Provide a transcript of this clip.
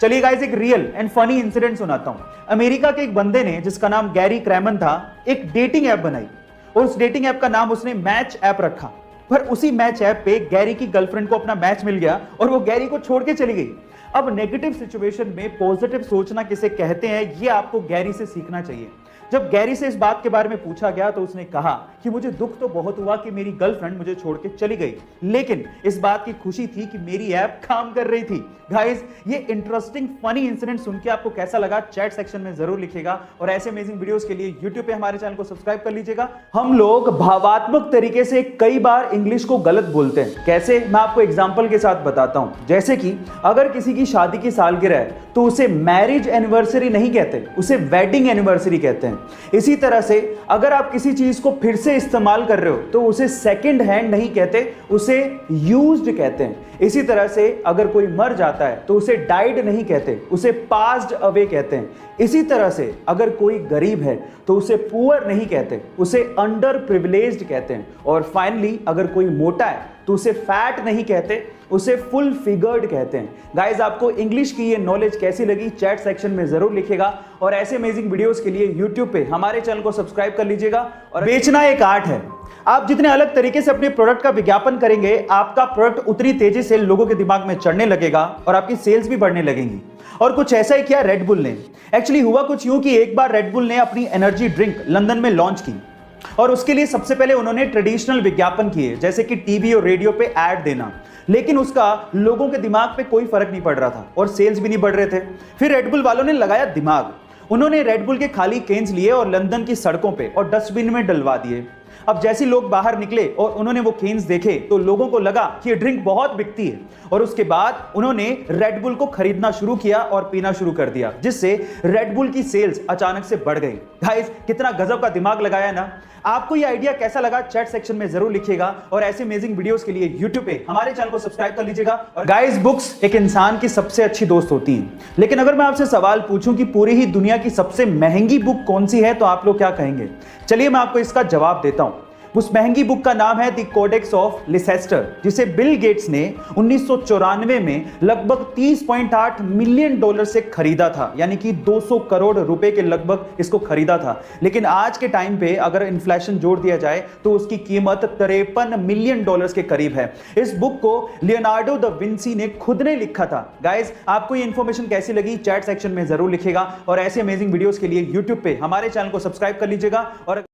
चलिए गाइस, एक real and funny incident सुनाता हूं। अमेरिका के एक बंदे ने, जिसका नाम गैरी क्रैमन था, एक डेटिंग ऐप बनाई और उस डेटिंग ऐप का नाम उसने मैच ऐप रखा। पर उसी मैच ऐप पे गैरी की गर्लफ्रेंड को अपना मैच मिल गया और वो गैरी को छोड़ के चली गई। अब नेगेटिव सिचुएशन में पॉजिटिव सोचना किसे कहते हैं, ये आपको गैरी से सीखना चाहिए। जब गैरी से इस बात के बारे में पूछा गया तो उसने कहा कि मुझे दुख तो बहुत हुआ कि मेरी गर्लफ्रेंड मुझे छोड़ के चली गई, लेकिन इस बात की खुशी थी कि मेरी ऐप काम कर रही थी। गाइस, ये इंटरेस्टिंग फनी इंसिडेंट सुन के आपको कैसा लगा, चैट सेक्शन में जरूर लिखिएगा और ऐसे अमेजिंग वीडियोस के लिए YouTube पे हमारे चैनल को सब्सक्राइब कर लीजिएगा। हम लोग भावात्मक तरीके से कई बार इंग्लिश को गलत बोलते हैं। कैसे, मैं आपको एग्जांपल के साथ बताता हूं। जैसे कि अगर किसी की शादी की सालगिरह है तो उसे मैरिज एनिवर्सरी नहीं कहते, उसे वेडिंग एनिवर्सरी कहते हैं। इसी तरह से अगर आप किसी चीज को फिर से इस्तेमाल कर रहे हो तो उसे सेकंड हैंड नहीं कहते, उसे यूज्ड कहते हैं। इसी तरह से अगर कोई मर जाता है तो उसे डाइड नहीं कहते, उसे पास्ड अवे कहते हैं। इसी तरह से अगर कोई गरीब है तो उसे पुअर नहीं कहते, उसे अंडर प्रिविलेज्ड कहते हैं। और फाइनली अगर कोई मोटा है तो उसे फैट नहीं कहते, उसे फुल फिगर्ड कहते हैं। गाइस, आपको इंग्लिश की ये नॉलेज कैसी लगी, चैट सेक्शन में जरूर लिखिएगा और ऐसे अमेजिंग वीडियोस के लिए YouTube पे हमारे चैनल को सब्सक्राइब कर लीजिएगा। और बेचना एक आर्ट है। आप जितने अलग तरीके से अपने प्रोडक्ट का विज्ञापन करेंगे, आपका प्रोडक्ट उतनी तेजी से लोगों के दिमाग में चढ़ने लगेगा और आपकी सेल्स भी बढ़ने लगेंगी। और कुछ ऐसा ही किया रेड बुल ने। एक्चुअली हुआ कुछ यूं कि एक बार रेड बुल ने अपनी एनर्जी ड्रिंक लंदन में लॉन्च की और उसके लिए सबसे पहले उन्होंने ट्रेडिशनल विज्ञापन किए, जैसे कि टीवी और रेडियो पे ऐड देना, लेकिन उसका लोगों के दिमाग पे कोई फर्क नहीं पड़ रहा था और सेल्स भी नहीं बढ़ रहे थे। फिर रेड बुल वालों ने लगाया दिमाग। उन्होंने रेड बुल के खाली केन्स लिए और लंदन की सड़कों पे और डस्टबिन में डलवा दिए। अब जैसे लोग बाहर निकले और उन्होंने वो केन्स देखे तो लोगों को लगा कि ये ड्रिंक बहुत बिकती है और उसके बाद उन्होंने रेड बुल को खरीदना शुरू किया और पीना शुरू कर दिया, जिससे रेड बुल की सेल्स अचानक से बढ़ गई। गाइस, कितना गजब का दिमाग लगाया ना। आपको ये आइडिया कैसा लगा, चैट सेक्शन में जरूर लिखिएगा और ऐसे अमेजिंग वीडियोस के लिए YouTube पे हमारे चैनल को सब्सक्राइब कर लीजिएगा। और गाइस, बुक्स एक इंसान की सबसे अच्छी दोस्त होती हैं, लेकिन अगर मैं आपसे सवाल पूछूं कि पूरी ही दुनिया की सबसे महंगी बुक कौन सी है तो आप लोग क्या कहेंगे? चलिए मैं आपको इसका जवाब देता हूं। उस महंगी बुक का नाम है द कोडेक्स ऑफ लिसेस्टर, जिसे बिल गेट्स ने 1994 में लगभग $30.8 मिलियन से खरीदा था, यानी कि 200 करोड़ रुपए के लगभग इसको खरीदा था। लेकिन आज के टाइम पे अगर इन्फ्लेशन जोड़ दिया जाए तो उसकी कीमत $53 मिलियन के करीब है। इस बुक को लियोनार्डो द विंसी ने खुद ने लिखा था। गाइस, आपको ये इंफॉर्मेशन कैसी लगी, चैट सेक्शन में जरूर लिखिएगा और ऐसे अमेजिंग वीडियोस के लिए YouTube पे हमारे चैनल को सब्सक्राइब कर लीजिएगा। और